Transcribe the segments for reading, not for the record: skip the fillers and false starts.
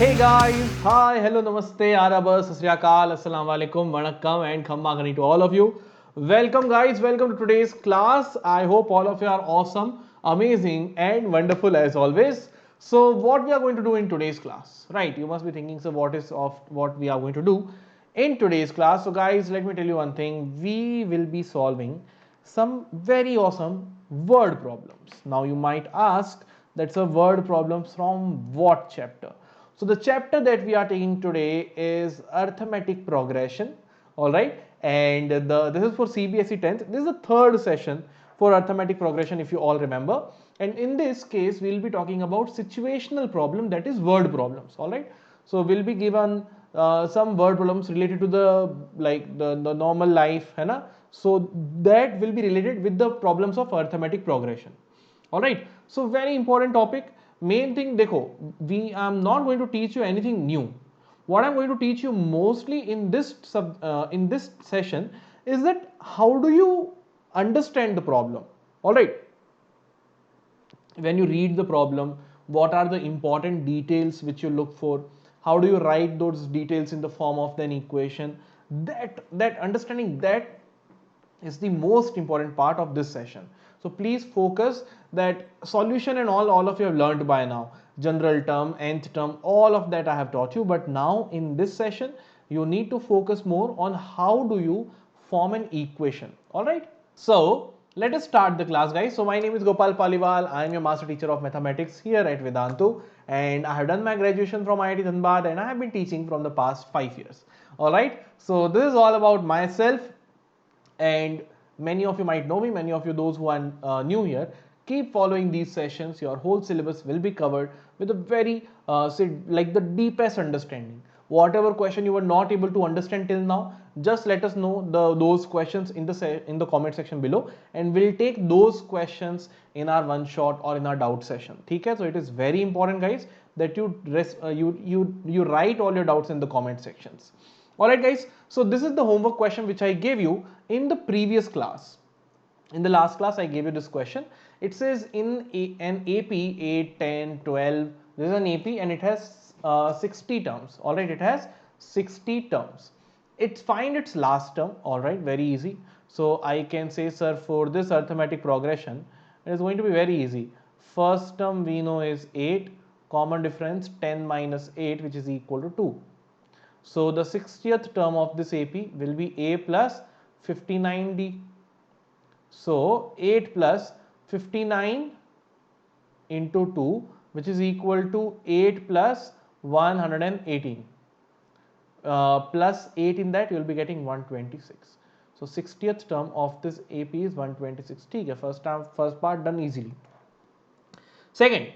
Hey guys, hi, hello, namaste, adab, sat sri akal, assalamu alaikum, vanakkam and khamma kani to all of you. Welcome guys, welcome to today's class. I hope all of you are awesome, amazing and wonderful as always. So what we are going to do in today's class, right? You must be thinking, so what we are going to do in today's class. So guys, let me tell you one thing. We will be solving some very awesome word problems. Now you might ask, that's a word problems from what chapter? So the chapter that we are taking today is arithmetic progression, all right, and this is for CBSE 10th. This is the third session for arithmetic progression, if you all remember. And in this case, we'll be talking about situational problem, that is word problems, all right. So we'll be given some word problems related to the normal life, है ना? So that will be related with the problems of arithmetic progression. All right. So very important topic. Main thing, देखो, we am not going to teach you anything new. What I'm going to teach you mostly in this session is that how do you understand the problem. All right. When you read the problem, what are the important details which you look for? How do you write those details in the form of an equation? That understanding that is the most important part of this session. So please focus that solution and all of you have learned by now. General term, nth term, all of that I have taught you. But now in this session, you need to focus more on how do you form an equation. All right. So let us start the class, guys. So my name is Gopal Paliwal. I am your master teacher of mathematics here at Vedantu, and I have done my graduation from IIT Dhanbad, and I have been teaching from the past 5 years. All right. So this is all about myself, and many of you might know me. Many of you, those who are new here, keep following these sessions. Your whole syllabus will be covered with a very like the deepest understanding. Whatever question you were not able to understand till now, just let us know those questions in the comment section below, and we'll take those questions in our one shot or in our doubt session. Okay? So it is very important, guys, that you write all your doubts in the comment sections. Alright guys, so this is the homework question which I gave you in the previous class. In the last class I gave you this question. It says in an AP 8, 10, 12, this is an AP and it has 60 terms. Alright, it has 60 terms. Find its last term. Alright, very easy. So I can say, sir, for this arithmetic progression, it is going to be very easy. First term we know is 8, common difference 10 minus 8, which is equal to 2. So the 60th term of this AP will be A plus 59D. So 8 plus 59 into 2, which is equal to 8 plus 118. Plus 8 in that, you will be getting 126. So 60th term of this AP is 126. Okay, first part done easily. Second,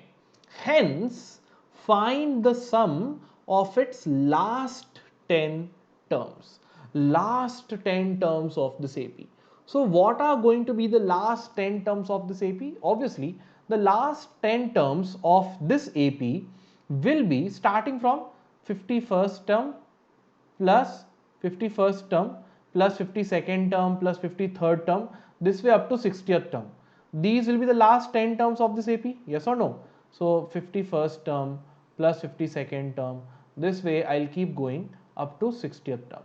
hence find the sum of its last 10 terms. Last 10 terms of this AP. So what are going to be the last 10 terms of this AP? Obviously, the last 10 terms of this AP will be starting from 51st term plus 51st term plus 52nd term plus 53rd term, this way up to 60th term. These will be the last 10 terms of this AP, yes or no? So 51st term plus 52nd term, this way I'll keep going up to 60th term.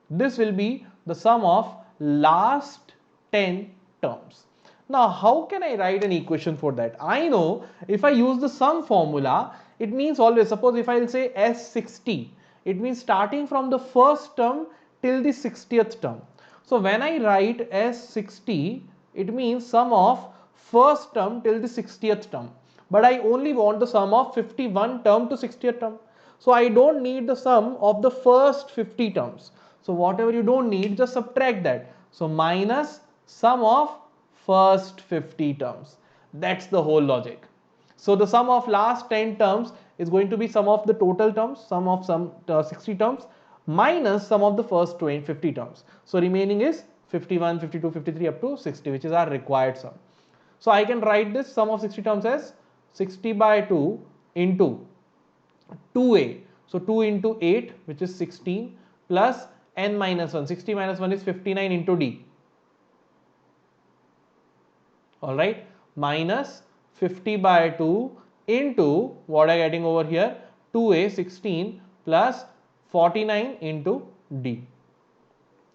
This will be the sum of last 10 terms. Now, how can I write an equation for that? I know if I use the sum formula, it means always, suppose if I'll say S60, it means starting from the first term till the 60th term. So when I write S60, it means sum of first term till the 60th term. But I only want the sum of 51 term to 60th term. So I don't need the sum of the first 50 terms. So whatever you don't need, just subtract that. So minus sum of first 50 terms. That's the whole logic. So the sum of last 10 terms is going to be sum of the total terms, sum of 60 terms minus sum of the first 50 terms. So remaining is 51, 52, 53 up to 60, which is our required sum. So I can write this sum of 60 terms as 60 by 2 into 2a. So 2 into 8, which is 16, plus n minus 1. 60 minus 1 is 59 into d. Alright, minus 50 by 2 into what I am getting over here, 2a 16 plus 49 into d,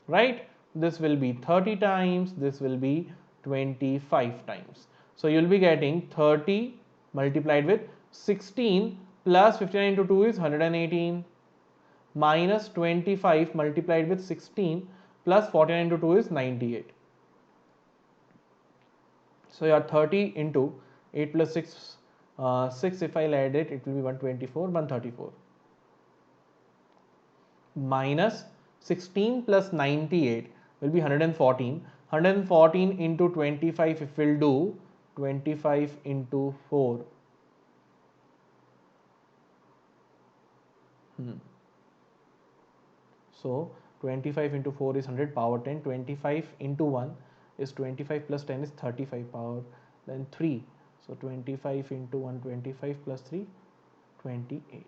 right? This will be 30 times, this will be 25 times. So you'll be getting 30 multiplied with 16 plus 59 into 2 is 118 minus 25 multiplied with 16 plus 49 into 2 is 98. So your 30 into 8 plus 6, 6 if I'll add it, it will be 124, 134 minus 16 plus 98 will be 114. 114 into 25 if we'll do 25 into 4. So 25 into 4 is 100 power 10. 25 into 1 is 25 plus 10 is 35 power then 3. So 25 into 1, 25 plus 3, 28.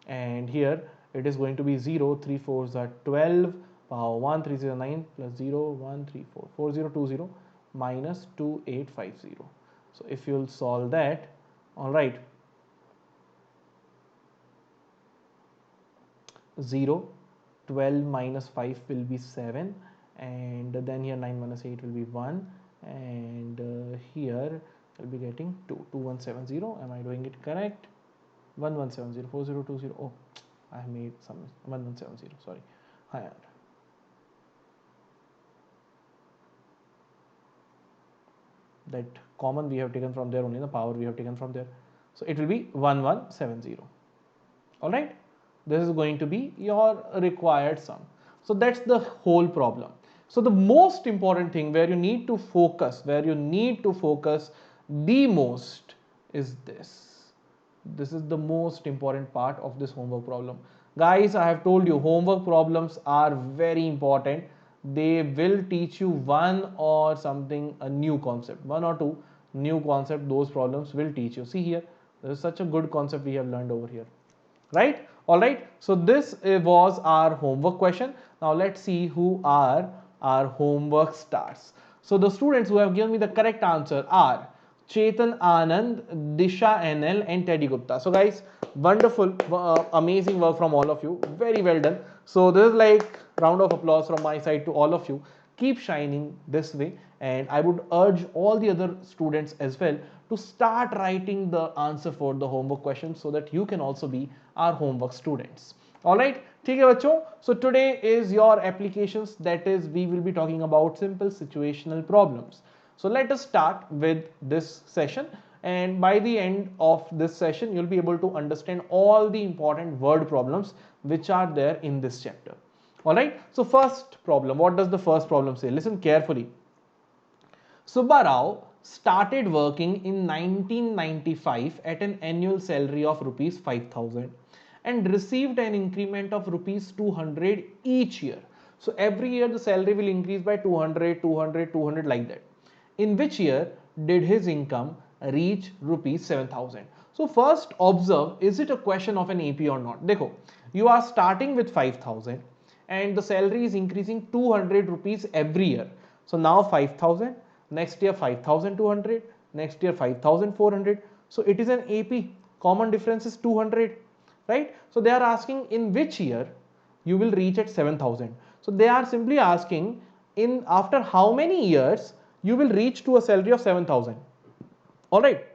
And here it is going to be 0, 3 4s are 12, power 1, 3 0 9 plus 0, 1 3 4, 4020 minus 2850. So if you'll solve that, all right, 0, 12 minus 5 will be 7, and then here 9 minus 8 will be 1, and here I'll be getting 2, 2170. Am I doing it correct? 1170, 4020. Oh, I have made some 1170. Sorry. That common we have taken from there, only the power we have taken from there. So it will be 1170. All right. This is going to be your required sum. So that's the whole problem. So the most important thing where you need to focus, the most is this. This is the most important part of this homework problem. Guys, I have told you homework problems are very important. They will teach you one or something, a new concept, one or two new concept. Those problems will teach you. See here, there is such a good concept we have learned over here, right? All right, so this was our homework question. Now let's see who are our homework stars. So the students who have given me the correct answer are Chetan Anand, Disha NL and Teddy Gupta. So guys, wonderful, amazing work from all of you. Very well done. So this is like round of applause from my side to all of you. Keep shining this way, and I would urge all the other students as well to start writing the answer for the homework questions so that you can also be our homework students. All right, ठीक है बच्चों. So today is your applications, that is we will be talking about simple situational problems. So let us start with this session, and by the end of this session you'll be able to understand all the important word problems which are there in this chapter. All right, so first problem, what does the first problem say? Listen carefully. Subba Rao started working in 1995 at an annual salary of rupees 5,000 and received an increment of rupees 200 each year. So every year the salary will increase by 200, 200, 200 like that. In which year did his income reach rupees 7,000? So first observe, is it a question of an AP or not? Dekho, you are starting with 5,000 and the salary is increasing 200 rupees every year. So now 5,000, next year 5,200, next year 5,400. So it is an AP. Common difference is 200, right? So they are asking in which year you will reach at 7,000. So they are simply asking in after how many years you will reach to a salary of 7,000. All right.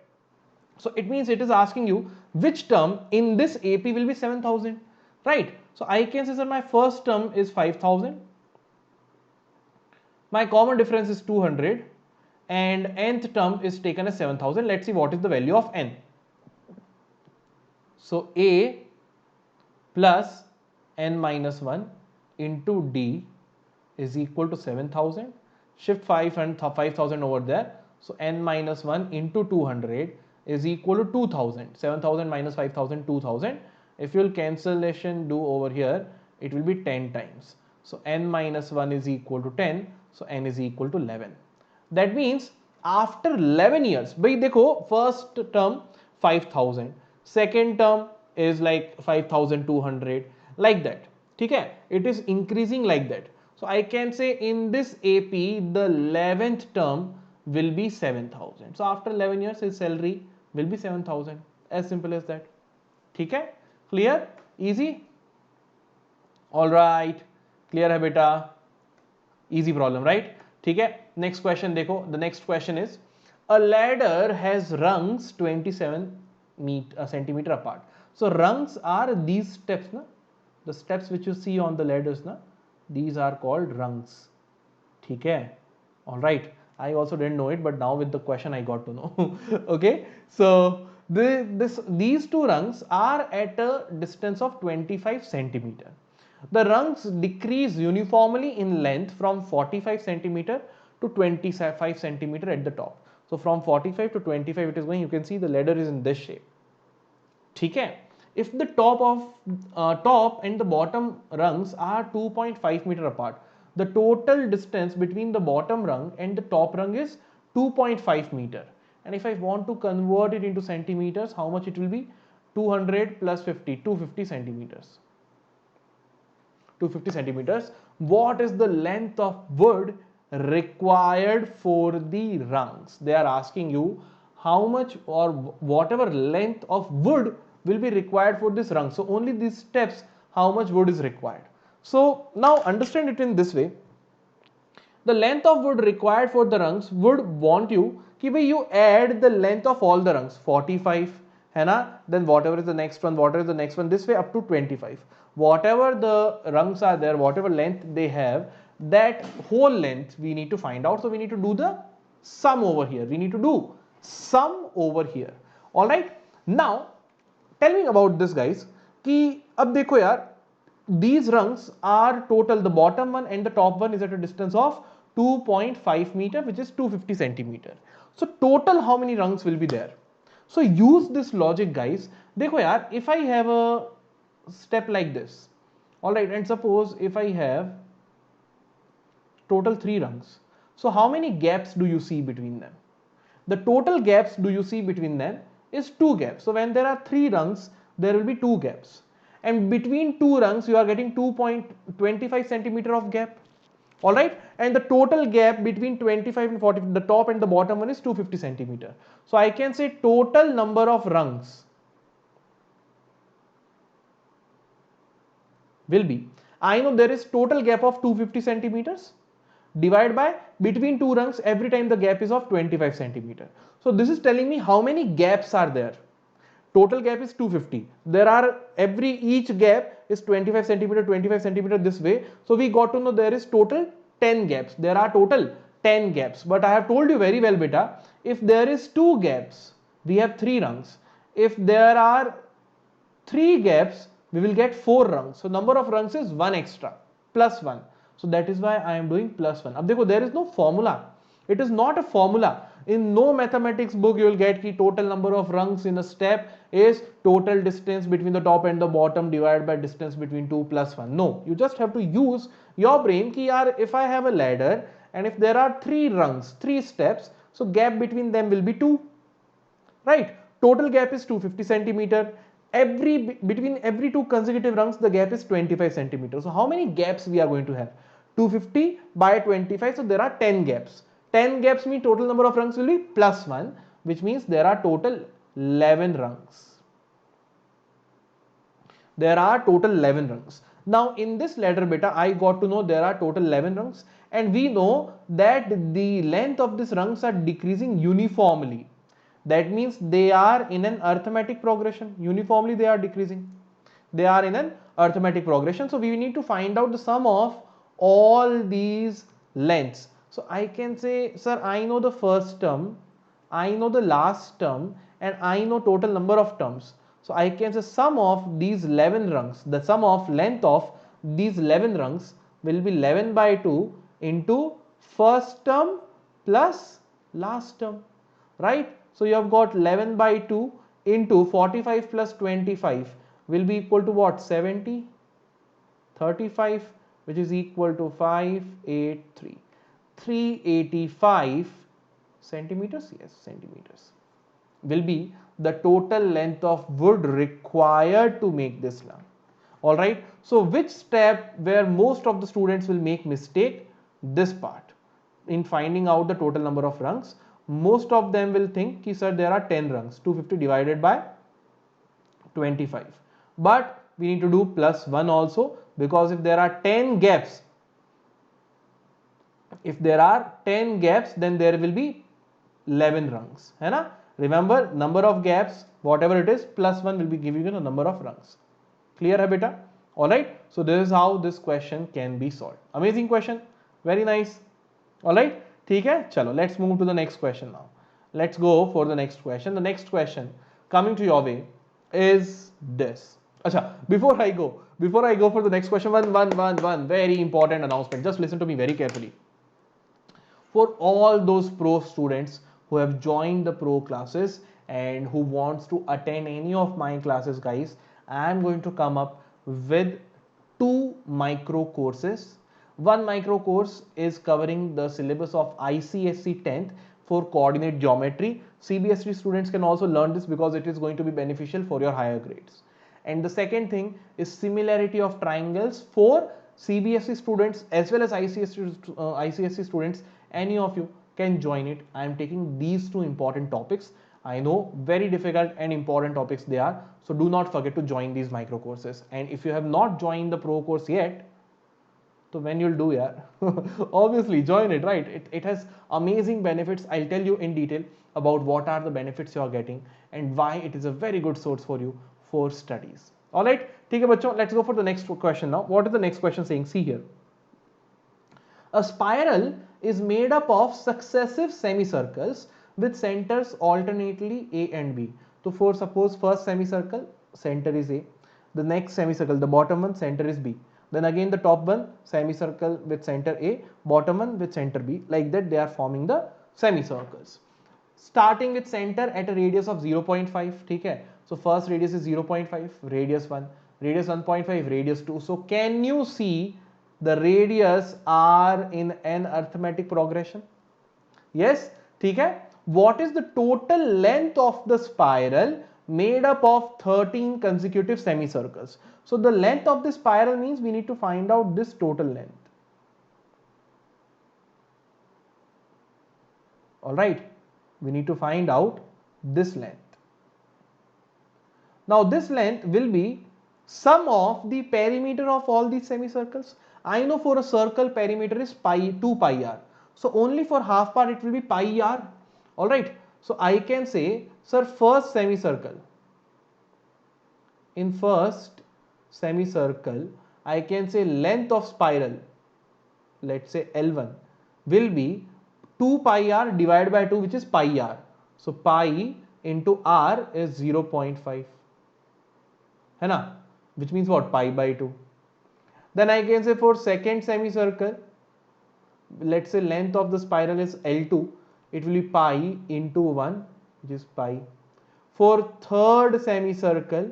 So it means it is asking you which term in this AP will be 7,000, right? So I can say that my first term is 5,000. My common difference is 200 and nth term is taken as 7,000. Let's see what is the value of n. So A plus n minus 1 into D is equal to 7,000. Shift 5 and 5,000 over there. So n minus 1 into 200 is equal to 2,000. 7,000 minus 5,000, 2,000. If you will cancellation do over here, it will be 10 times. So n minus 1 is equal to 10. So n is equal to 11. That means after 11 years, bhai dekho, first term 5,000, second term is like 5,200, like that. Okay, it is increasing like that. So I can say in this AP, the 11th term will be 7,000. So after 11 years, his salary will be 7,000. As simple as that. Okay? Clear? Easy? Alright. Clear है बेटा? Easy problem, right? ठीक है. Next question देखो. The next question is, a ladder has rungs 27 centimeter apart. So rungs are these steps, na? The steps which you see on the ladders, na? These are called rungs. ठीक है. Alright. I also didn't know it, but now with the question I got to know. Okay. So these two rungs are at a distance of 25 centimeter. The rungs decrease uniformly in length from 45 centimeter to 25 centimeter at the top. So from 45 to 25 it is going, you can see the ladder is in this shape. ठीक है. If the top and the bottom rungs are 2.5 meter apart, the total distance between the bottom rung and the top rung is 2.5 meter. And if I want to convert it into centimeters, how much it will be? 200 plus 50, 250 centimeters. 250 centimeters. What is the length of wood required for the rungs? They are asking you how much or whatever length of wood will be required for this rung. So only these steps, how much wood is required. So now understand it in this way. The length of wood required for the rungs would want you कि भाई you add the length of all the rungs 45 है ना, then whatever is the next one, whatever is the next one, this way up to 25. Whatever the rungs are there, whatever length they have, that whole length we need to find out. So we need to do the sum over here. We need to do sum over here. All right. Now tell me about this guys कि अब देखो यार, these rungs are total, the bottom one and the top one is at a distance of 2.5 meter, which is 250 centimeter. So total how many rungs will be there? So use this logic guys. देखो यार, if I have a step like this, all right, and suppose if I have total 3 rungs, so how many gaps do you see between them? The total gaps do you see between them is 2 gaps. So when there are 3 rungs, there will be 2 gaps. And between 2 rungs, you are getting 2.25 centimeter of gap. All right. And the total gap between 25 and 40, the top and the bottom one is 250 centimeter. So I can say total number of rungs will be, I know there is total gap of 250 centimeters. Divide by between 2 rungs, every time the gap is of 25 centimeter. So this is telling me how many gaps are there. Total gap is 250. There are each gap is 25 centimeter this way. So we got to know there is total 10 gaps. There are total 10 gaps. But I have told you very well beta, if there is 2 gaps, we have 3 rungs. If there are 3 gaps, we will get 4 rungs. So number of rungs is 1 extra plus 1. So that is why I am doing plus 1. Ab dekho, there is no formula. It is not a formula. In no mathematics book you will get the total number of rungs in a step is total distance between the top and the bottom divided by distance between 2 plus 1. No, you just have to use your brain ki yaar, if I have a ladder and if there are 3 rungs, 3 steps, so gap between them will be 2. Right? Total gap is 250 centimeter. Between every 2 consecutive rungs, the gap is 25 centimeters. So how many gaps we are going to have? 250 by 25. So there are 10 gaps. 10 gaps mean total number of rungs will be plus 1, which means there are total 11 rungs. There are total 11 rungs. Now in this ladder beta, I got to know there are total 11 rungs, and we know that the length of these rungs are decreasing uniformly. That means they are in an arithmetic progression. Uniformly they are decreasing. They are in an arithmetic progression. So we need to find out the sum of all these lengths. So I can say, sir, I know the first term, I know the last term, and I know total number of terms. So I can say sum of these 11 rungs, the sum of length of these 11 rungs will be 11 by 2 into first term plus last term, right? So you have got 11 by 2 into 45 plus 25 will be equal to what? 70, 35, which is equal to 583. 385 centimeters, yes, centimeters will be the total length of wood required to make this lung. All right. So which step where most of the students will make mistake? This part. In finding out the total number of rungs, most of them will think ki sir there are 10 rungs, 250 divided by 25. but we need to do plus 1 also, because if there are 10 gaps, then there will be 11 rungs, है ना? Remember, number of gaps, whatever it is, plus 1 will be giving you the number of rungs. Clear hai beta? Alright, so this is how this question can be solved. Amazing question, very nice. Alright, ठीक है, चलो let's move to the next question now. Let's go for the next question. The next question coming to your way is this. Acha, before I go for the next question, one very important announcement. Just listen to me very carefully. For all those pro students who have joined the pro classes and who wants to attend any of my classes, guys, I am going to come up with 2 micro courses. One micro course is covering the syllabus of ICSE 10th for coordinate geometry. CBSE students can also learn this because it is going to be beneficial for your higher grades. And the second thing is similarity of triangles for CBSE students as well as ICSE students. Any of you can join it. I am taking these 2 important topics. I know, very difficult and important topics they are. So do not forget to join these micro courses. And if you have not joined the pro course yet, so when you'll do, yeah, obviously join it, right? It has amazing benefits. I'll tell you in detail about what are the benefits you are getting and why it is a very good source for you for studies. All right, ठीक है बच्चों, let's go for the next question now. What is the next question saying? See here. A spiral is made up of successive semicircles with centers alternately A and B. So for suppose first semicircle, center is A. The next semicircle, the bottom one, center is B. Then again the top one, semicircle with center A, bottom one with center B. Like that they are forming the semicircles. Starting with center at a radius of 0.5, ठीक है? So first radius is 0.5, radius 1, radius 1.5, radius 2. So can you see the radius are in an arithmetic progression? Yes, ठीक है? What is the total length of the spiral made up of 13 consecutive semicircles? So the length of the spiral means we need to find out this total length. All right, we need to find out this length. Now this length will be sum of the perimeter of all these semicircles. I know for a circle perimeter is 2 pi r. So only for half part it will be pi r. All right. So I can say, sir, first semicircle. In first semicircle, I can say length of spiral, let's say L1, will be 2 pi r divided by 2, which is pi r. So pi into r is 0.5. है ना? Which means what? Pi by 2. Then I can say for second semicircle, let's say length of the spiral is L2, it will be pi into 1, which is pi. For third semicircle,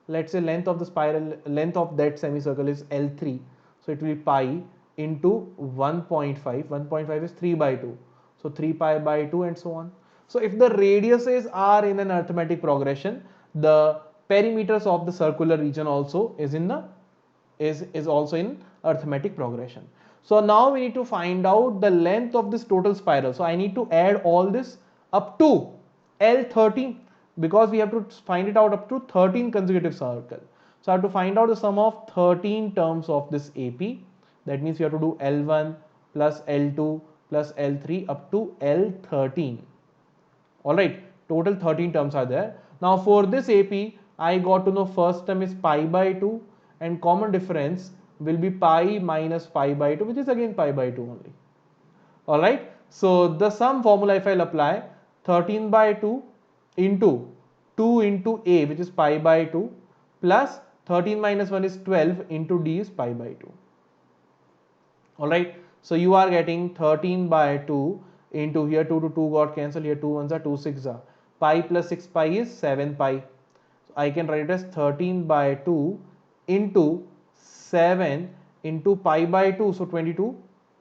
let's say length of the spiral, length of that semicircle is L3, so it will be pi into 1.5. 1.5 is 3 by 2, so 3 pi by 2 and so on. So if the radiuses are in an arithmetic progression, the perimeters of the circular region also is also in arithmetic progression. So now we need to find out the length of this total spiral. So I need to add all this up to L13, because we have to find it out up to 13 consecutive circles. So I have to find out the sum of 13 terms of this AP. That means we have to do L1 plus L2 plus L3 up to L13. Alright, total 13 terms are there. Now for this AP, I got to know first term is pi by 2 and common difference will be pi minus pi by 2, which is again pi by 2 only. Alright, so the sum formula, if I'll apply, 13 by 2 into 2 into A, which is pi by 2, plus 13 minus 1 is 12 into D is pi by 2. Alright, so you are getting 13 by 2 into here 2 to 2 got cancelled, here 2 ones are 2 6 are. Pi plus 6 pi is 7 pi. So I can write it as 13 by 2 into 7 into pi by 2, so 22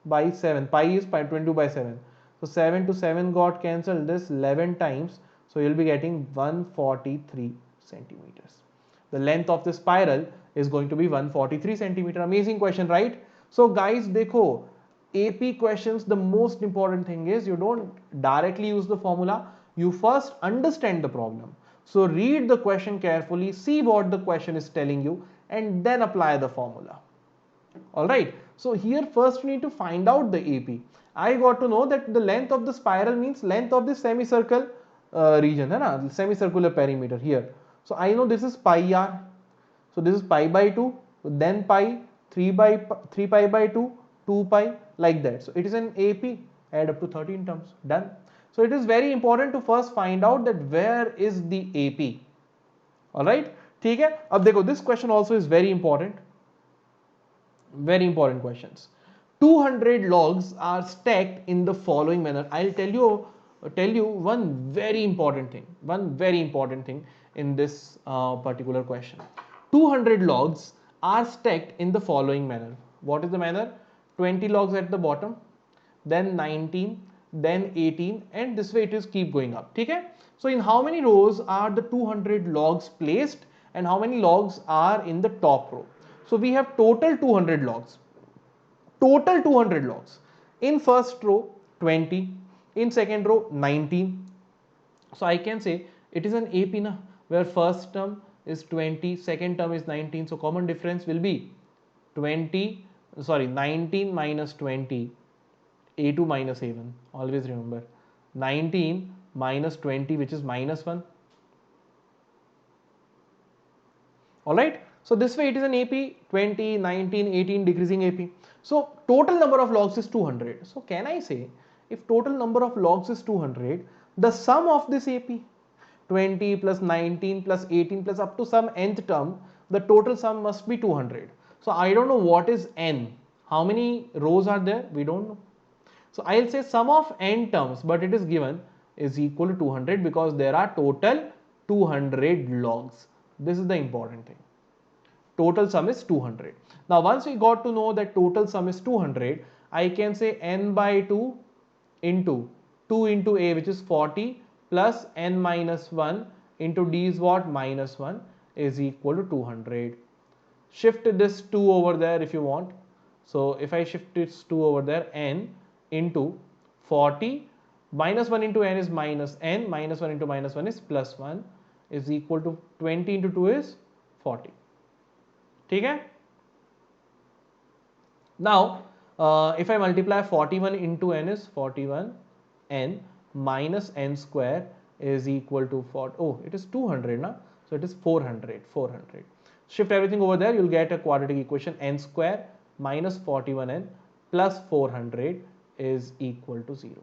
by 7. Pi is 22 by 7. So 7 to 7 got cancelled, this 11 times. So you'll be getting 143 centimeters. The length of the spiral is going to be 143 centimeter. Amazing question, right? So guys, dekho, AP questions, the most important thing is you don't directly use the formula. You first understand the problem. So read the question carefully, see what the question is telling you, and then apply the formula. Alright, so here first we need to find out the AP. I got to know that the length of the spiral means length of the semicircle region, hai na? Semicircular perimeter here. So I know this is pi r. So this is pi by 2, then pi, 3 pi by 2, 2 pi, like that. So it is an AP, add up to 13 terms, done. So it is very important to first find out that where is the AP. Alright, ठीक है. अब देखो, this question also is very important. Very important questions. 200 logs are stacked in the following manner. I'll tell you one very important thing in this particular question. 200 logs are stacked in the following manner. What is the manner? 20 logs at the bottom, then 19, then 18, and this way it is keep going up. Okay? So in how many rows are the 200 logs placed, and how many logs are in the top row? So we have total 200 logs. Total 200 logs. In first row 20, in second row 19. So I can say it is an AP na, where first term is 20, second term is 19. So common difference will be 19 minus 20, A2 minus A1. Always remember 19 minus 20, which is minus 1. Alright. So this way it is an AP, 20, 19, 18, decreasing AP. So total number of logs is 200. So can I say, if total number of logs is 200, the sum of this AP, 20 plus 19 plus 18 plus up to some nth term, the total sum must be 200. So I don't know what is n. How many rows are there? We don't know. So I'll say sum of n terms, but it is given, is equal to 200 because there are total 200 logs. This is the important thing. Total sum is 200. Now once we got to know that total sum is 200, I can say n by 2 into 2 into a, which is 40, plus n minus 1 into d is what? Minus 1, is equal to 200. Shift this 2 over there if you want. So if I shift this 2 over there, n into 40 minus 1 into n is minus n, minus 1 into minus 1 is plus 1, is equal to 20 into 2 is 40. ठीक है? Now if I multiply 41 into n is 41 n minus n square is equal to 40. Oh, it is 200 na? So it is 400. Shift everything over there, you'll get a quadratic equation. N square minus 41n plus 400 is equal to 0.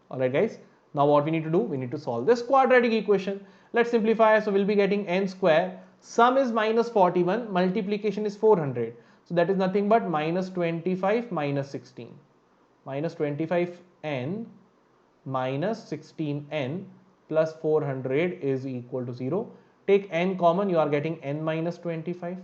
Alright guys, now what we need to do? We need to solve this quadratic equation. Let's simplify. So we'll be getting n square, sum is minus 41, multiplication is 400. So that is nothing but minus 25 minus 16. Minus 25n minus 16n plus 400 is equal to 0. Take n common, you are getting n minus 25.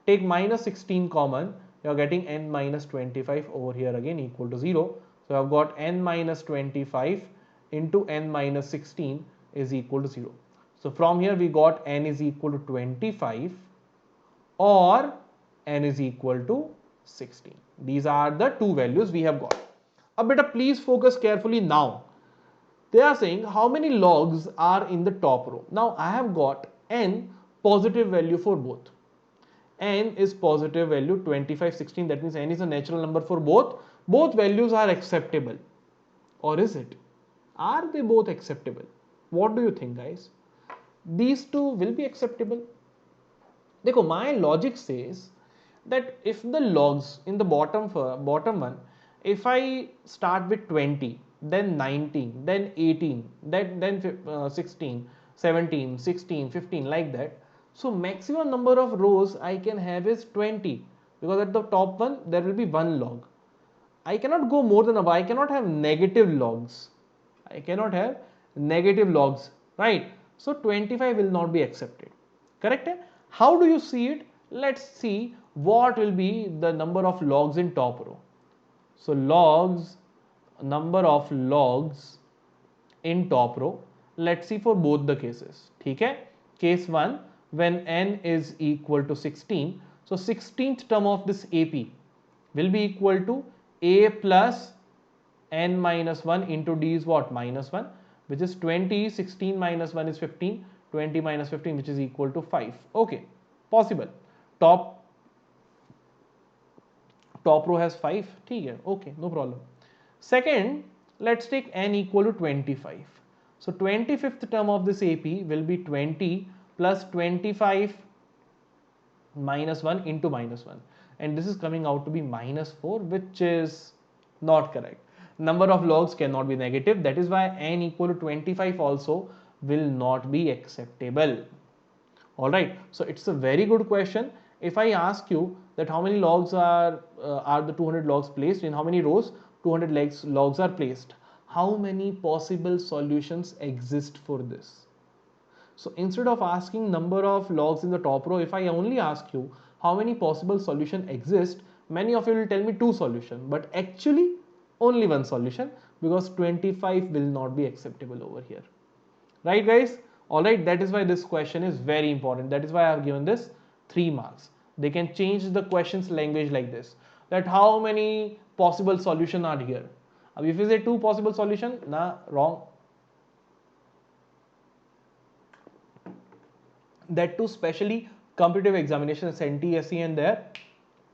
Take minus 16 common, you are getting n minus 25 over here again equal to 0. So I have got n minus 25 into n minus 16 is equal to 0. So from here we got n is equal to 25 or n is equal to 16. These are the two values we have got. Beta, please focus carefully now. They are saying how many logs are in the top row. Now I have got n positive value for both. N is positive value 25, 16. That means n is a natural number for both. Both values are acceptable. Or is it? Are they both acceptable? What do you think, guys? These two will be acceptable. Dekho, my logic says that if the logs in the bottom one, if I start with 20, then 19, then 18, then 16, 17, 16, 15, like that. So maximum number of rows I can have is 20, because at the top one there will be one log. I cannot go more than above. I cannot have negative logs. I cannot have negative logs, right? So 25 will not be accepted. Correct? How do you see it? Let's see what will be the number of logs in top row. So logs, number of logs in top row. Let's see for both the cases. Okay? Case 1, when n is equal to 16. So 16th term of this AP will be equal to a plus n minus 1 into d is what? Minus 1. which is 20, 16 minus 1 is 15, 20 minus 15 which is equal to 5. Okay, possible. Top row has 5, okay, no problem. Second, let's take n equal to 25. So 25th term of this AP will be 20 plus 25 minus 1 into minus 1, and this is coming out to be minus 4, which is not correct. Number of logs cannot be negative, that is why n equal to 25 also will not be acceptable. All right, so it's a very good question. If I ask you that how many logs are the 200 logs placed, in how many rows 200 logs are placed, how many possible solutions exist for this? So instead of asking number of logs in the top row, if I only ask you how many possible solution exist, many of you will tell me 2 solutions, but actually only 1 solution, because 25 will not be acceptable over here. Right guys? Alright, that is why this question is very important. That is why I have given this 3 marks. They can change the question's language like this, that how many possible solutions are here. If you say 2 possible solutions, nah, wrong. That too, specially competitive examinations, NTSE and there,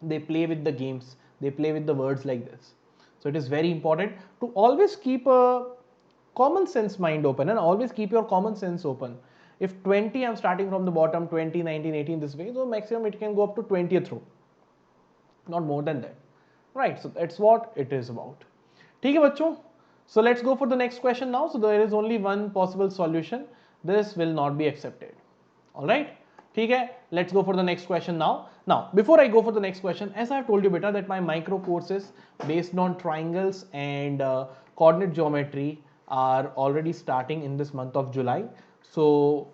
they play with the games, they play with the words like this. So it is very important to always keep a common sense mind open, and always keep your common sense open. If 20, I'm starting from the bottom, 20, 19, 18 this way, so maximum it can go up to 20th row, not more than that. Right, so that's what it is about. Okay, bachcho? So let's go for the next question now. So there is only one possible solution. This will not be accepted. All right, okay, let's go for the next question now. Now, before I go for the next question, as I have told you beta that my micro courses based on triangles and coordinate geometry are already starting in this month of July. So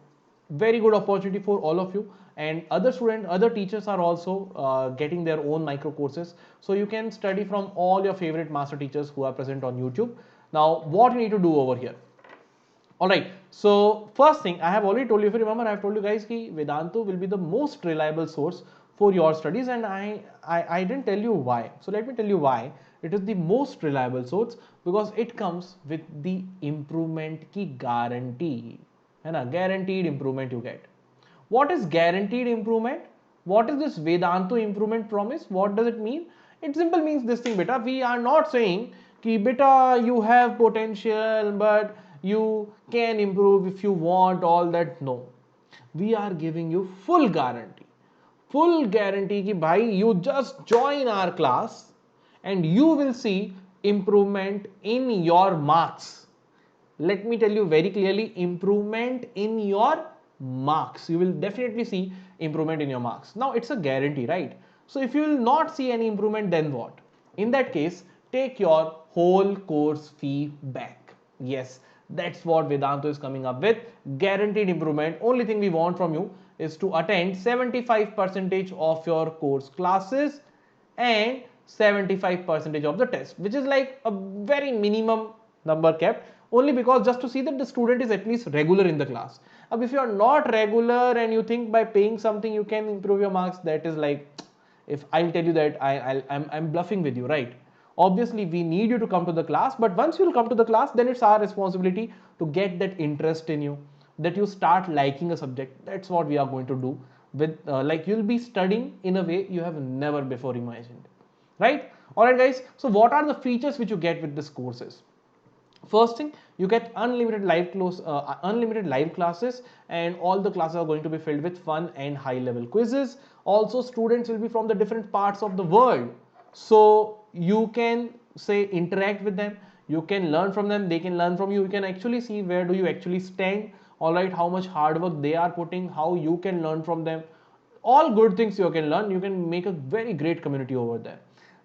very good opportunity for all of you, and other students, other teachers are also getting their own micro courses. So you can study from all your favorite master teachers who are present on YouTube. Now, what you need to do over here? Alright, so first thing, I have already told you, if you remember, I have told you guys that Vedantu will be the most reliable source for your studies, and I didn't tell you why. So let me tell you why. It is the most reliable source because it comes with the improvement ki guarantee. And guaranteed improvement you get. What is guaranteed improvement? What is this Vedantu improvement promise? What does it mean? It simply means this thing, beta. We are not saying ki beta you have potential, but you can improve if you want, all that. No, we are giving you full guarantee ki bhai, you just join our class and you will see improvement in your marks. Let me tell you very clearly, improvement in your marks. You will definitely see improvement in your marks. Now it's a guarantee, right? So if you will not see any improvement, then what? In that case, take your whole course fee back. Yes, that's what Vedantu is coming up with. Guaranteed improvement. Only thing we want from you is to attend 75% of your course classes and 75% of the test, which is like a very minimum number kept, only because just to see that the student is at least regular in the class. If you are not regular and you think by paying something you can improve your marks, that is like, if I'll tell you that I'm bluffing with you, right? Obviously we need you to come to the class, but once you'll come to the class, then it's our responsibility to get that interest in you, that you start liking a subject. That's what we are going to do with like you'll be studying in a way you have never before imagined, right? All right guys, so what are the features which you get with this courses? First thing, you get unlimited live classes, and all the classes are going to be filled with fun and high level quizzes. Also, students will be from the different parts of the world, so you can say interact with them, you can learn from them, they can learn from you. You can actually see where do you actually stand, all right, how much hard work they are putting, how you can learn from them. All good things you can learn. You can make a very great community over there.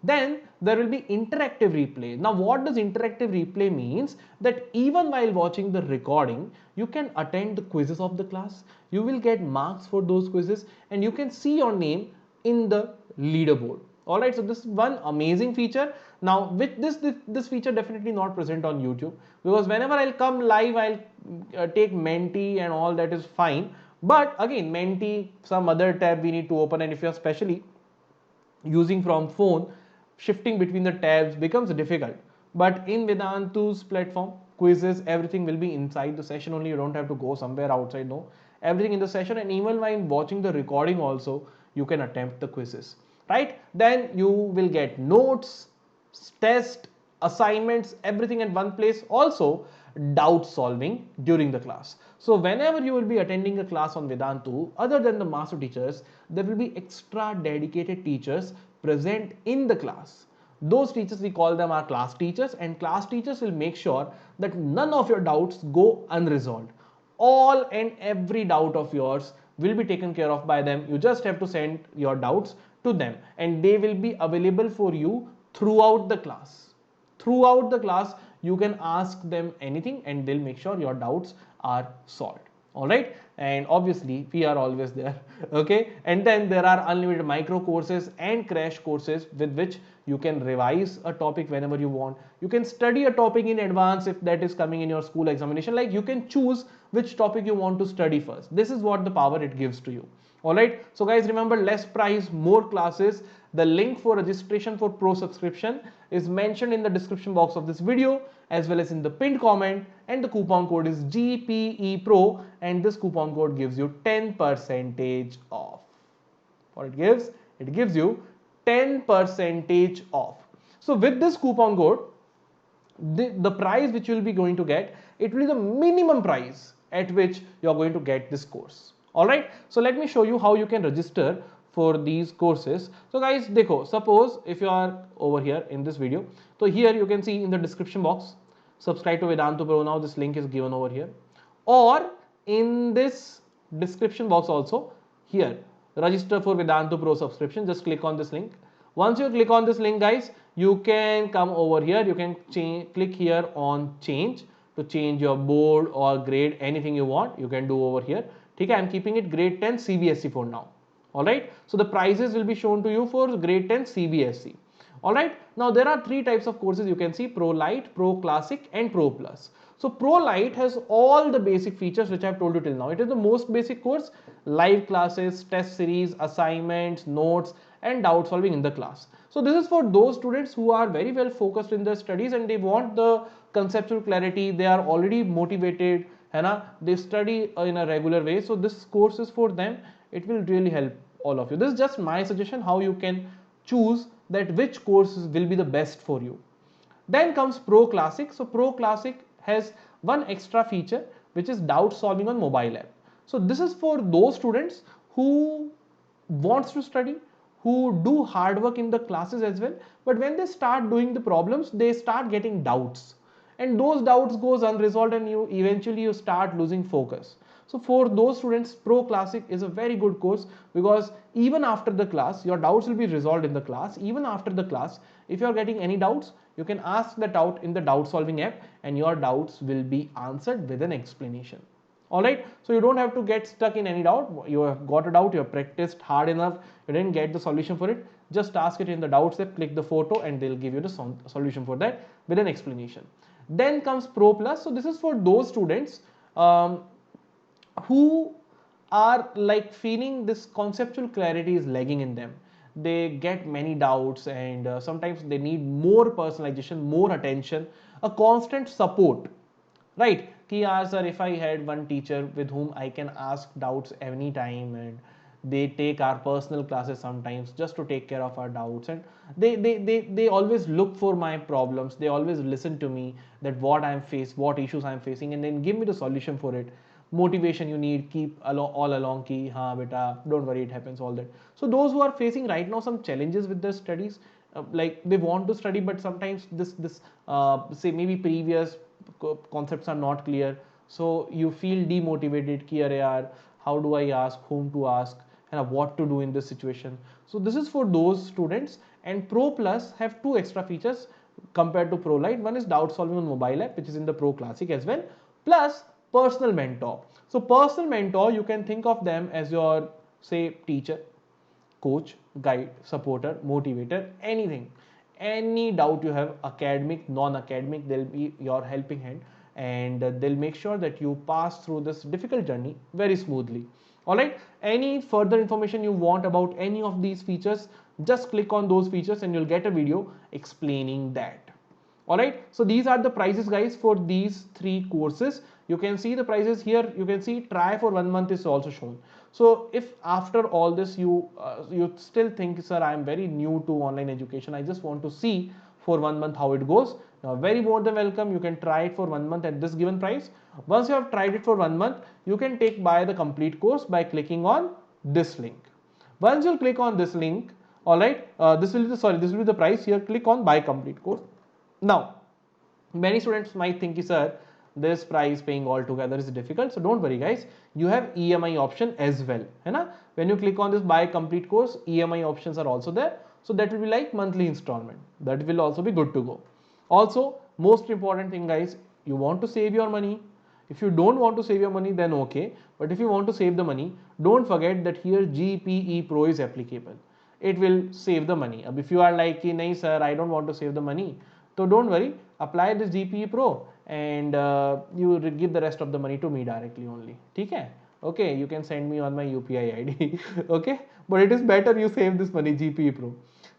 Then there will be interactive replay. Now what does interactive replay means? That even while watching the recording, you can attend the quizzes of the class, you will get marks for those quizzes, and you can see your name in the leaderboard. Alright, so this is one amazing feature. Now with this feature definitely not present on YouTube, because whenever I'll come live, I'll take Menti and all that is fine. But again, Menti, some other tab we need to open, and if you're especially using from phone, shifting between the tabs becomes difficult. But in Vedantu's platform, quizzes, everything will be inside the session only. You don't have to go somewhere outside. No, everything in the session, and even while watching the recording also you can attempt the quizzes, right? Then you will get notes, test, assignments, everything in one place. Also doubt solving during the class. So whenever you will be attending a class on Vedantu, other than the master teachers, there will be extra dedicated teachers present in the class. Those teachers, we call them our class teachers, and class teachers will make sure that none of your doubts go unresolved. All and every doubt of yours will be taken care of by them. You just have to send your doubts to them, and they will be available for you throughout the class. Throughout the class you can ask them anything and they'll make sure your doubts are solved. All right, and obviously we are always there. Okay, and then there are unlimited micro courses and crash courses with which you can revise a topic whenever you want. You can study a topic in advance if that is coming in your school examination. Like, you can choose which topic you want to study first. This is what the power it gives to you. All right, so guys, remember, less price, more classes. The link for registration for pro subscription is mentioned in the description box of this video, as well as in the pinned comment, and the coupon code is GPE Pro, and this coupon code gives you 10% off. What it gives? It gives you 10% off. So with this coupon code, the price which you will be going to get, it will be the minimum price at which you are going to get this course. All right, so let me show you how you can register for these courses. So guys, dekho, suppose if you are over here in this video, so here you can see in the description box, subscribe to Vedantu Pro now. This link is given over here, or in this description box also, here, register for Vedantu Pro subscription. Just click on this link. Once you click on this link, guys, you can come over here. You can click here on change to change your board or grade, anything you want you can do over here. Okay, I'm keeping it grade 10 CBSE for now. All right, so the prices will be shown to you for grade 10 CBSE. All right, now there are three types of courses. You can see Pro Lite, Pro Classic, and Pro Plus. So Pro Lite has all the basic features which I have told you till now. It is the most basic course: live classes, test series, assignments, notes, and doubt solving in the class. So this is for those students who are very well focused in their studies and they want the conceptual clarity. They are already motivated, they study in a regular way. So this course is for them. It will really help all of you. This is just my suggestion how you can choose that which course will be the best for you. Then comes Pro Classic. So Pro Classic has one extra feature, which is doubt solving on mobile app. So this is for those students who wants to study, who do hard work in the classes as well, but when they start doing the problems, they start getting doubts, and those doubts goes unresolved, and you eventually start losing focus. So for those students, Pro Classic is a very good course, because even after the class, your doubts will be resolved in the class. Even after the class, if you are getting any doubts, you can ask the doubt in the doubt solving app, and your doubts will be answered with an explanation. All right, so you don't have to get stuck in any doubt. You have got a doubt, you have practiced hard enough, you didn't get the solution for it, just ask it in the doubts app, click the photo, and they'll give you the solution for that with an explanation. Then comes Pro Plus. So this is for those students who are like feeling this conceptual clarity is lagging in them. They get many doubts, and sometimes they need more personalization, more attention, a constant support, right? Ki, sir, if I had one teacher with whom I can ask doubts anytime, and they take our personal classes sometimes just to take care of our doubts, and they always look for my problems, they always listen to me, that what I'm facing, what issues I'm facing, and then give me the solution for it. Motivation you need, keep all along ki, ha beta, don't worry, it happens, all that. So those who are facing right now some challenges with their studies, like they want to study, but sometimes this say maybe previous concepts are not clear, so you feel demotivated ki, arey yaar, how do I ask, whom to ask, and what to do in this situation. So this is for those students. And Pro Plus have two extra features compared to Pro Lite. One is doubt solving on mobile app, which is in the Pro Classic as well, plus personal mentor. So personal mentor, you can think of them as your, say, teacher, coach, guide, supporter, motivator, anything. Any doubt you have, academic, non-academic, they'll be your helping hand, and they'll make sure that you pass through this difficult journey very smoothly. All right, any further information you want about any of these features, just click on those features and you'll get a video explaining that. All right, so these are the prices guys for these three courses. You can see the prices here. You can see try for 1 month is also shown. So if after all this you still think, sir, I am very new to online education, I just want to see for 1 month how it goes, now very more than welcome. You can try it for 1 month at this given price. Once you have tried it for 1 month, you can take buy the complete course by clicking on this link. Once you click on this link, all right, this will be the price. Here click on buy complete course. Now, many students might think, sir, this price paying altogether is difficult. So don't worry, guys. You have EMI option as well. When you click on this buy complete course, EMI options are also there. So that will be like monthly installment. That will also be good to go. Also, most important thing, guys, you want to save your money. If you don't want to save your money, then okay. But if you want to save the money, don't forget that here GPE Pro is applicable. It will save the money. If you are like, nahi sir, I don't want to save the money, so don't worry, apply this GPE Pro and you will give the rest of the money to me directly only. Okay? Okay, you can send me on my UPI ID. Okay, but it is better you save this money GPE Pro.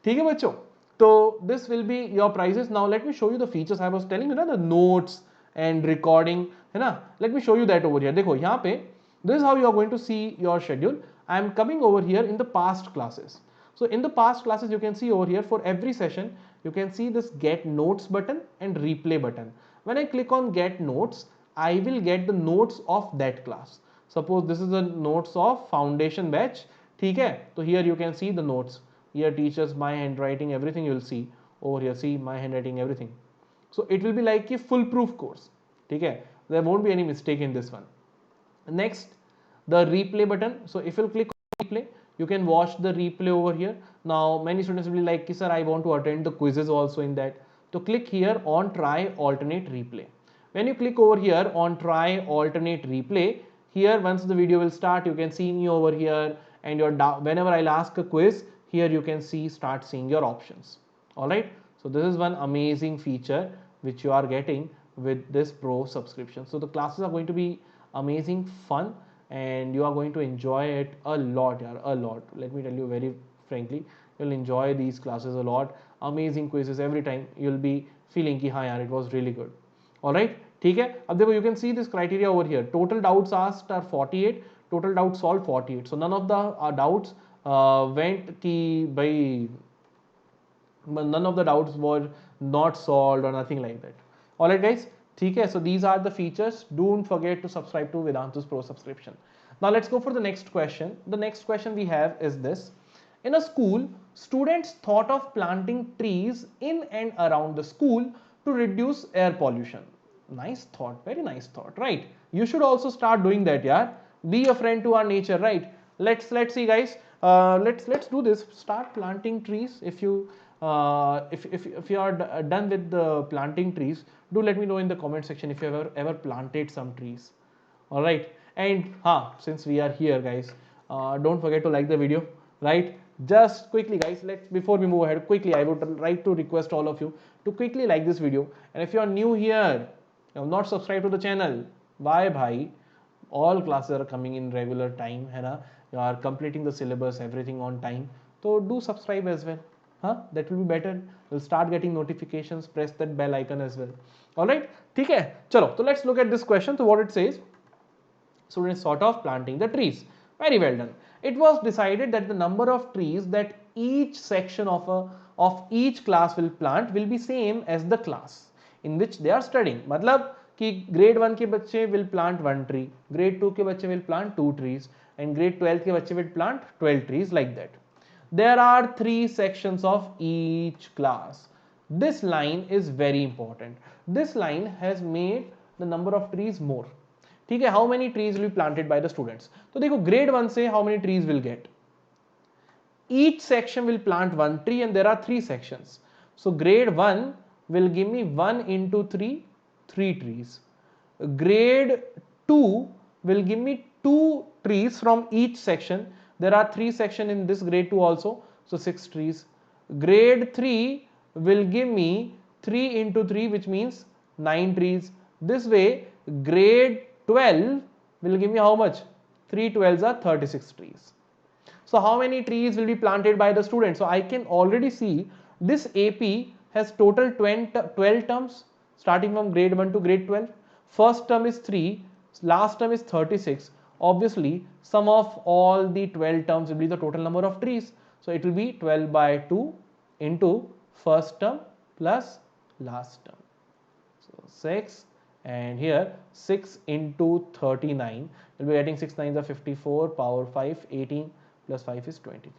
Okay, bachcho? So this will be your prices. Now let me show you the features I was telling you, the notes and recording. Let me show you that over here. Dekho, yahan pe, this is how you are going to see your schedule. I am coming over here in the past classes. So in the past classes, you can see over here for every session, you can see this get notes button and replay button. When I click on get notes, I will get the notes of that class. Suppose this is the notes of foundation batch. Okay? So here you can see the notes. Here teachers, my handwriting, everything you will see. Over here, see my handwriting, everything. So it will be like a foolproof course. Okay? There won't be any mistake in this one. Next, the replay button. So if you click on replay, you can watch the replay over here. Now many students will be like, sir, I want to attend the quizzes also in that. So click here on try alternate replay. When you click over here on try alternate replay, here once the video will start, you can see me over here, and whenever I'll ask a quiz, here you can start seeing your options. All right, so this is one amazing feature which you are getting with this Pro subscription. So the classes are going to be amazing fun, and you are going to enjoy it a lot, a lot. Let me tell you very frankly, you'll enjoy these classes a lot. Amazing quizzes every time. You'll be feeling ki haan yaar, it was really good. All right, ठीक है. अब देखो, you can see this criteria over here. Total doubts asked are 48. Total doubts solved 48. So none of the doubts went ki by, none of the doubts were not solved or nothing like that. All right, guys. Okay, so these are the features. Don't forget to subscribe to Vedantus Pro subscription. Now let's go for the next question. The next question we have is this. In a school, students thought of planting trees in and around the school to reduce air pollution. Nice thought, very nice thought, right? You should also start doing that, yeah. Be a friend to our nature, right? Let's see, guys. Let's do this. Start planting trees. If you are done with the planting trees, do let me know in the comment section if you ever planted some trees. All right, and since we are here, guys, don't forget to like the video, right? Just quickly, guys, before we move ahead, quickly I would like to request all of you to quickly like this video. And if you are new here, you have not subscribed to the channel, why bhai? All classes are coming in regular time, है ना? You are completing the syllabus, everything on time. So do subscribe as well. That will be better. You'll start getting notifications. Press that bell icon as well. All right, ठीक है? चलो, so let's look at this question. So what it says: students sort of planting the trees. Very well done. It was decided that the number of trees that each section of each class will plant will be same as the class in which they are studying. मतलब कि grade 1 के बच्चे will plant 1 tree, grade 2 के बच्चे will plant 2 trees, and grade 12 के बच्चे will plant 12 trees, like that. There are 3 sections of each class. This line is very important. This line has made the number of trees more. ठीक है, how many trees will be planted by the students? तो देखो grade 1 से how many trees will get? Each section will plant 1 tree, and there are 3 sections. So grade 1 will give me 1 into 3, 3 trees. Grade 2 will give me 2 trees from each section. There are 3 sections in this grade 2 also, so 6 trees. Grade 3 will give me 3 into 3, which means 9 trees. This way, grade 12 will give me how much? 3 12s are 36 trees. So how many trees will be planted by the students? So I can already see this AP has total 12 terms starting from grade 1 to grade 12. First term is 3, last term is 36. Obviously, sum of all the 12 terms will be the total number of trees. So it will be 12 by 2 into first term plus last term. So 6, and here 6 into 39, we'll be getting 6 9s are 54, power 5, 18 plus 5 is 23.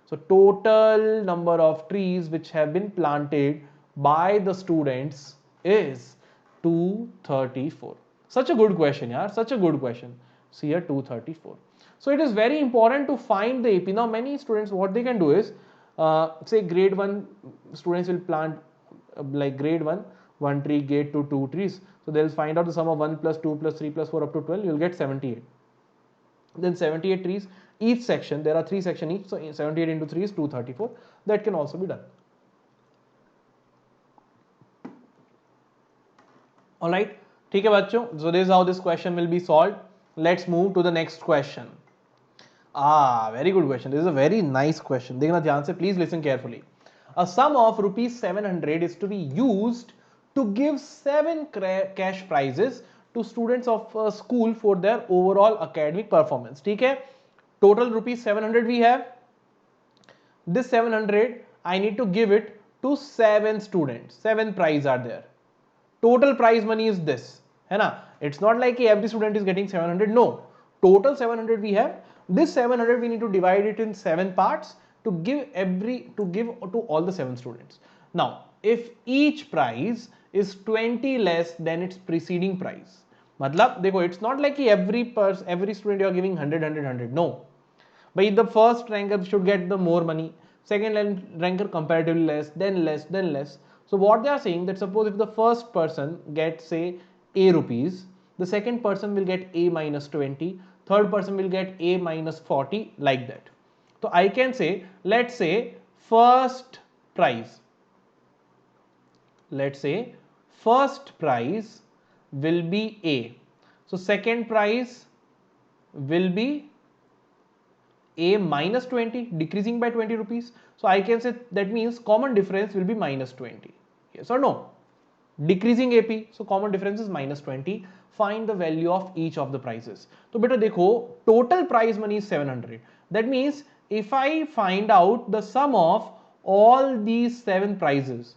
So total number of trees which have been planted by the students is 234. Such a good question, yaar, such a good question. See here 234. So it is very important to find the AP. Now many students, what they can do is, say grade 1 students will plant like grade 1 tree, grade 2 2 trees. So they'll find out the sum of 1 plus 2 plus 3 plus 4 up to 12, you'll get 78. Then 78 trees, each section, there are 3 sections each, so 78 into 3 is 234. That can also be done. Alright, ठीक है बच्चों. So this is how this question will be solved. Let's move to the next question. Very good question. This is a very nice question. देखना ध्यान से, please listen carefully. A sum of rupees 700 is to be used to give 7 cash prizes to students of a school for their overall academic performance. ठीक है? Total rupees 700 we have. This 700 I need to give it to 7 students. 7 prize are there. Total prize money is this, है ना? It's not like every student is getting 700. No, total 700 we have. This 700 we need to divide it in 7 parts to give to all the 7 students. Now, if each prize is 20 less than its preceding prize, मतलब देखो, it's not like every student you are giving 100. No, but the first ranker should get the more money. Second ranker comparatively less, then less. So what they are saying, that suppose if the first person gets say A rupees, the second person will get A minus 20, third person will get A minus 40, like that. So I can say, let's say first prize will be A. So second prize will be A minus 20, decreasing by 20 rupees. So I can say that means common difference will be minus 20. Yes or no? Decreasing AP, so common difference is minus 20. Find the value of each of the prizes. So beta dekho, total prize money is 700. That means if I find out the sum of all these 7 prizes,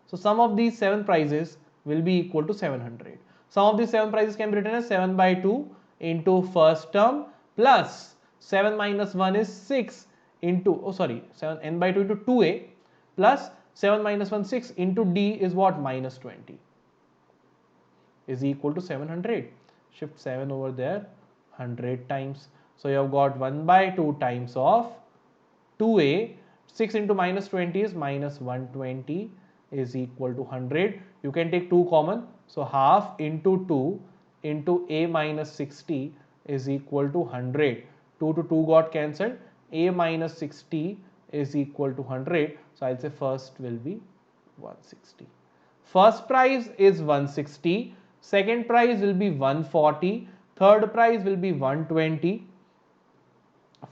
so sum of these 7 prizes will be equal to 700. Sum of these 7 prizes can be written as 7 by 2 into first term plus 7 minus 1 is 6 into, 7 n by 2 into 2a plus 7 minus 1 6 into d is what? Minus 20 is equal to 700. Shift 7 over there 100 times. So you have got 1 by 2 times of 2a. 6 into minus 20 is minus 120 is equal to 100. You can take 2 common. So half into 2 into a minus 60 is equal to 100. 2 to 2 got cancelled. A minus 60 is equal to 100. So I'll say first will be 160. First prize is 160. Second prize will be 140. Third prize will be 120.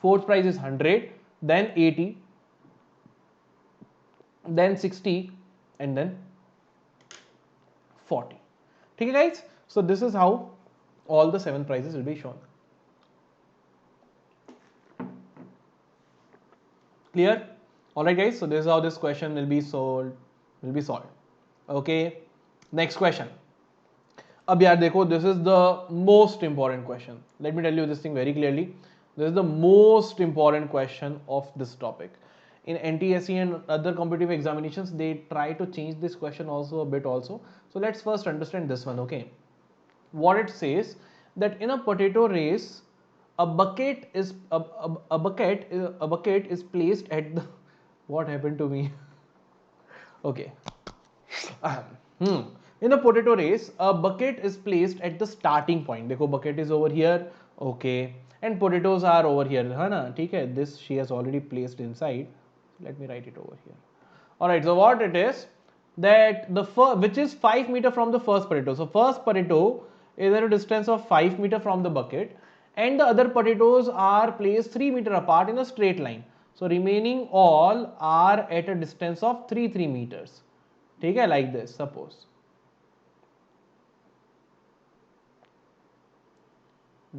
Fourth prize is 100. Then 80. Then 60. And then 40. Okay, guys? So this is how all the 7 prizes will be shown. Clear? Alright guys, so this is how this question will be solved. Okay, next question. Ab yaar dekho, this is the most important question. Let me tell you this thing very clearly. This is the most important question of this topic. In NTSC and other competitive examinations, they try to change this question also a bit also. So let's first understand this one, okay? What it says, that in a potato race, a bucket is placed at the what happened to me? Okay. In a potato race, a bucket is placed at the starting point. Dekho, bucket is over here, okay, and potatoes are over here, है ना? ठीक है? This she has already placed inside. Let me write it over here. All right. So what it is, that the which is 5 meter from the first potato. So first potato is at a distance of 5 meter from the bucket, and the other potatoes are placed 3 meter apart in a straight line. So remaining all are at a distance of 3 meters. ठीक है, like this suppose,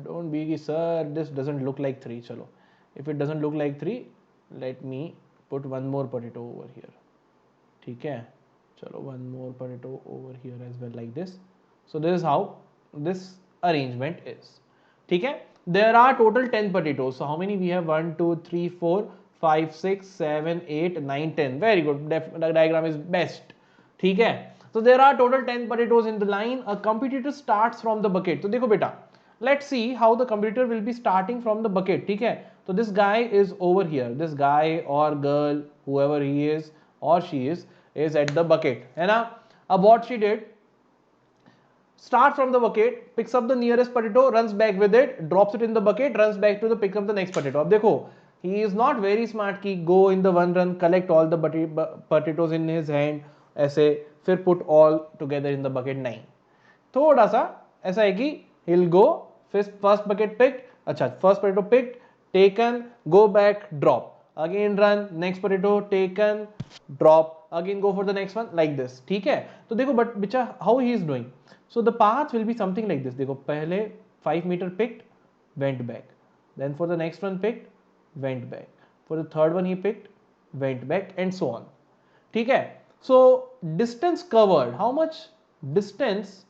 don't be कि sir this doesn't look like 3, चलो if it doesn't look like 3 let me put one more potato over here, ठीक है, चलो वन मोर potato over here as well like this. So this is how this arrangement is. ठीक है, there are total 10 potatoes. So how many we have? 1 2 3 4 5 6 7 8 9 10. Very good, the diagram is best. ठीक है, so there are total 10 potatoes in the line. A competitor starts from the bucket. तो देखो बेटा, let's see how the competitor will be starting from the bucket. ठीक है, so this guy is over here, this guy or girl, whoever he is or she is at the bucket, है ना. अब what she did, start from the bucket, picks up the nearest potato, runs back with it, drops it in the bucket, runs back to the pick up the next potato. अब देखो, he is not very smart कि go in the one run, collect all the potatoes in his hand, ऐसे फिर put all together in the bucket. नहीं, थोड़ा सा ऐसा है कि he'll go first bucket picked, अच्छा first potato picked, taken, go back, drop, again run, next potato taken, drop, again go for the next one, like this. ठीक है, तो देखो बट बच्चा how he is doing, so the path will be something like this. देखो पहले 5 meter picked, went back, then for the next one picked, went back, for the third one he picked, went back, and so on. ठीक है, so distance covered, how much distance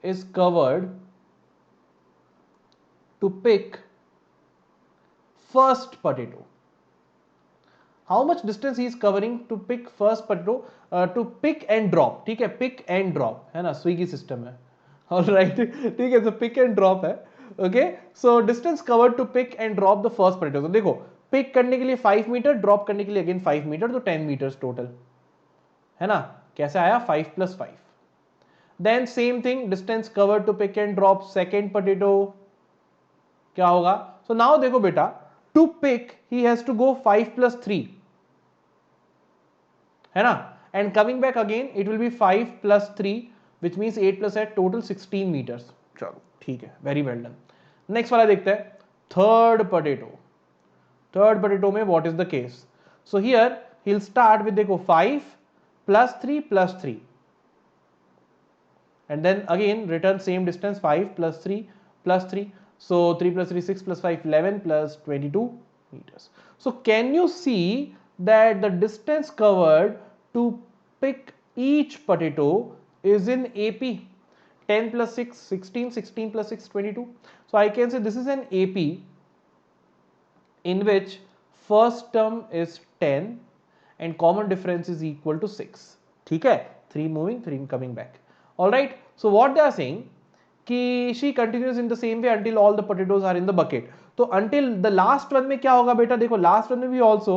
is covered to pick first potato, how much distance he is covering to pick first potato, to pick and drop. ठीक है, pick and drop है ना, Swiggy system है, alright, ठीक है, so pick and drop है, okay, so distance covered to pick and drop the first potato. तो देखो पिक करने के लिए 5 मीटर, ड्रॉप करने के लिए अगेन 5 मीटर, तो 10 मीटर्स टोटल, है ना. कैसे आया, 5 + 5. Then same thing, distance covered to pick and drop second potato, क्या होगा. सो नाउ देखो बेटा, to pick he has to go 5 + 3, है ना, and coming back again it will be 5 + 3 which means 8 + 8 total 16 meters. चलो ठीक है, वेरी वेल डन. नेक्स्ट वाला देखते हैं, थर्ड पोटैटो. थर्ड पोटैटो में what is the case, so here he will start with देखो 5 + 3 + 3 and then again return same distance 5 + 3 + 3, so 3 + 3 6 + 5 11 + 22 meters. So can you see that the distance covered to pick each potato is in AP? 10 + 6 16, 16 + 6 22. So I can say this is an AP in which first term is 10 and common difference is equal to 6. ठीक है, 3 moving 3 coming back. All right, so what they are saying कि she continues in the same way until all the potatoes are in the bucket. तो until the last one में क्या होगा बेटा, देखो last one में भी also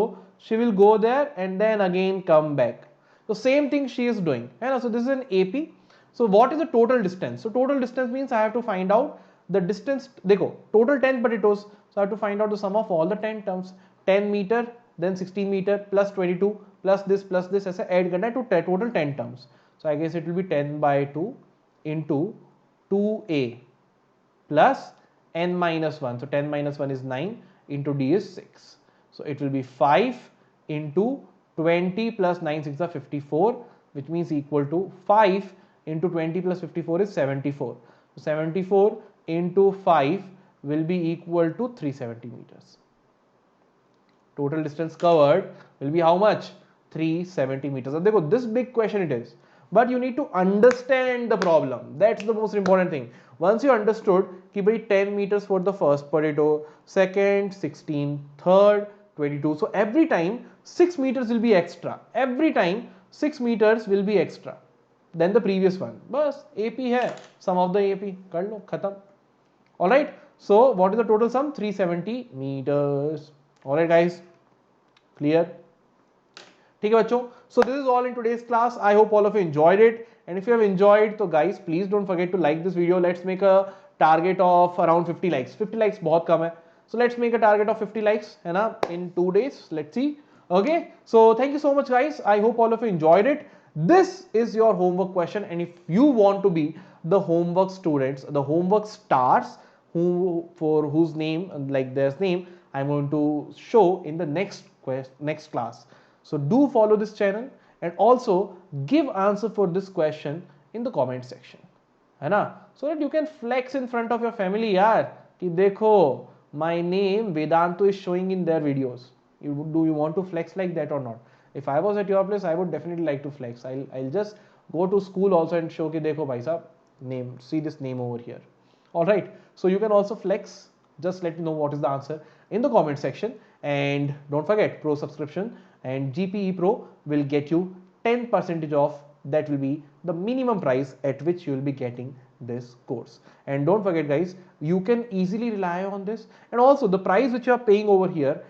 she will go there and then again come back. So same thing she is doing, है ना. So this is an AP. So what is the total distance? So total distance means I have to find out the distance. देखो total 10 potatoes, so I have to find out the sum of all the 10 terms. 10 meter, then 16 meter plus 22 plus this ऐसे add करना है to total 10 terms. So I guess it will be 10 by 2 into 2a plus n minus 1. So 10 minus 1 is 9 into d is 6. So it will be 5 into 20 plus 9 6 are 54, which means equal to 5 into 20 plus 54 is 74. So 74 into 5 will be equal to 370 meters. Total distance covered will be how much? 370 meters. अब देखो this big question it is, but you need to understand the problem. That's the most important thing. Once you understood कि भाई 10 meters for the first potato, second 16, third 22. So every time 6 meters will be extra. Every time 6 meters will be extra than the previous one. बस AP है, sum of the AP कर लो, खत्म. All right. So what is the total sum? 370 meters. All right, guys. Clear? ठीक है बच्चों, so this is all in today's class. I hope all of you enjoyed it, and if you have enjoyed, so guys please don't forget to like this video. Let's make a target of around 50 likes. 50 likes बहुत कम है, so let's make a target of 50 likes, है ना, in 2 days. Let's see. Okay, so thank you so much guys. I hope all of you enjoyed it. This is your homework question, and if you want to be the homework students, the homework stars, for whose name, like their name, I'm going to show in the next class. So do follow this channel and also give answer for this question in the comment section, है ना, so that you can flex in front of your family यार कि देखो my name Vedantu is showing in their videos. Do you want to flex like that or not? If I was at your place, I would definitely like to flex. I'll just go to school also and show कि देखो भाई साहब name, see this name over here. All right, so you can also flex. Just let me know what is the answer in the comment section, and don't forget pro subscription and GPE Pro will get you 10% off. That will be the minimum price at which you will be getting this course. And don't forget guys, you can easily rely on this, and also the price which you are paying over here,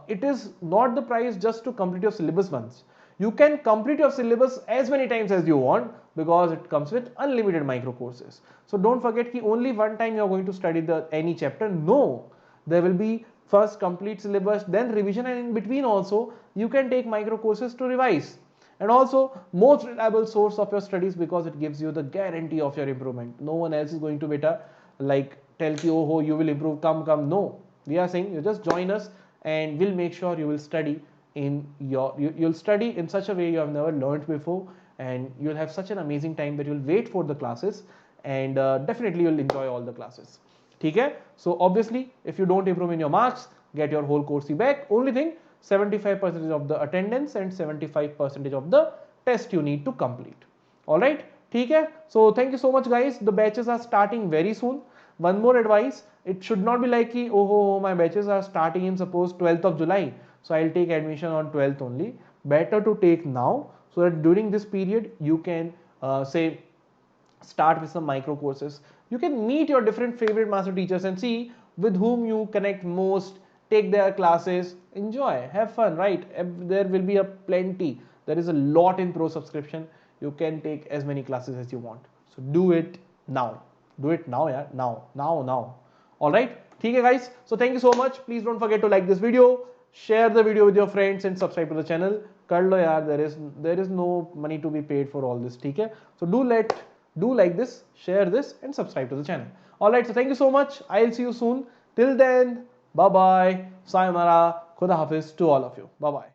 it is not the price just to complete your syllabus once. You can complete your syllabus as many times as you want because it comes with unlimited micro courses. So don't forget that only one time you are going to study any chapter. No, there will be first complete syllabus, then revision, and in between also you can take micro courses to revise. And also most reliable source of your studies because it gives you the guarantee of your improvement. No one else is going to beta like tell you, oh you will improve, come. No, we are saying you just join us and we'll make sure you will study in you'll study in such a way you have never learned before, and you'll have such an amazing time that you'll wait for the classes, and definitely you'll enjoy all the classes. Okay, so obviously if you don't improve in your marks, get your whole course back. Only thing, 75% of the attendance and 75% of the test you need to complete. All right, okay. So thank you so much guys. The batches are starting very soon. One more advice, it should not be like oh my batches are starting in suppose 12th of July, so I'll take admission on 12th only. Better to take now so that during this period you can say start with some micro courses. You can meet your different favorite master teachers and see with whom you connect most, take their classes, enjoy, have fun, right? There will be a plenty. There is a lot in pro subscription. You can take as many classes as you want. So do it now. Do it now, yeah. Now. All right. Okay, guys. So thank you so much. Please don't forget to like this video, share the video with your friends, and subscribe to the channel. Kar lo yaar, there is no money to be paid for all this. Okay. So do like this, share this, and subscribe to the channel. All right. So thank you so much. I'll see you soon. Till then, bye bye. Sayonara. Khuda Hafiz to all of you. Bye bye.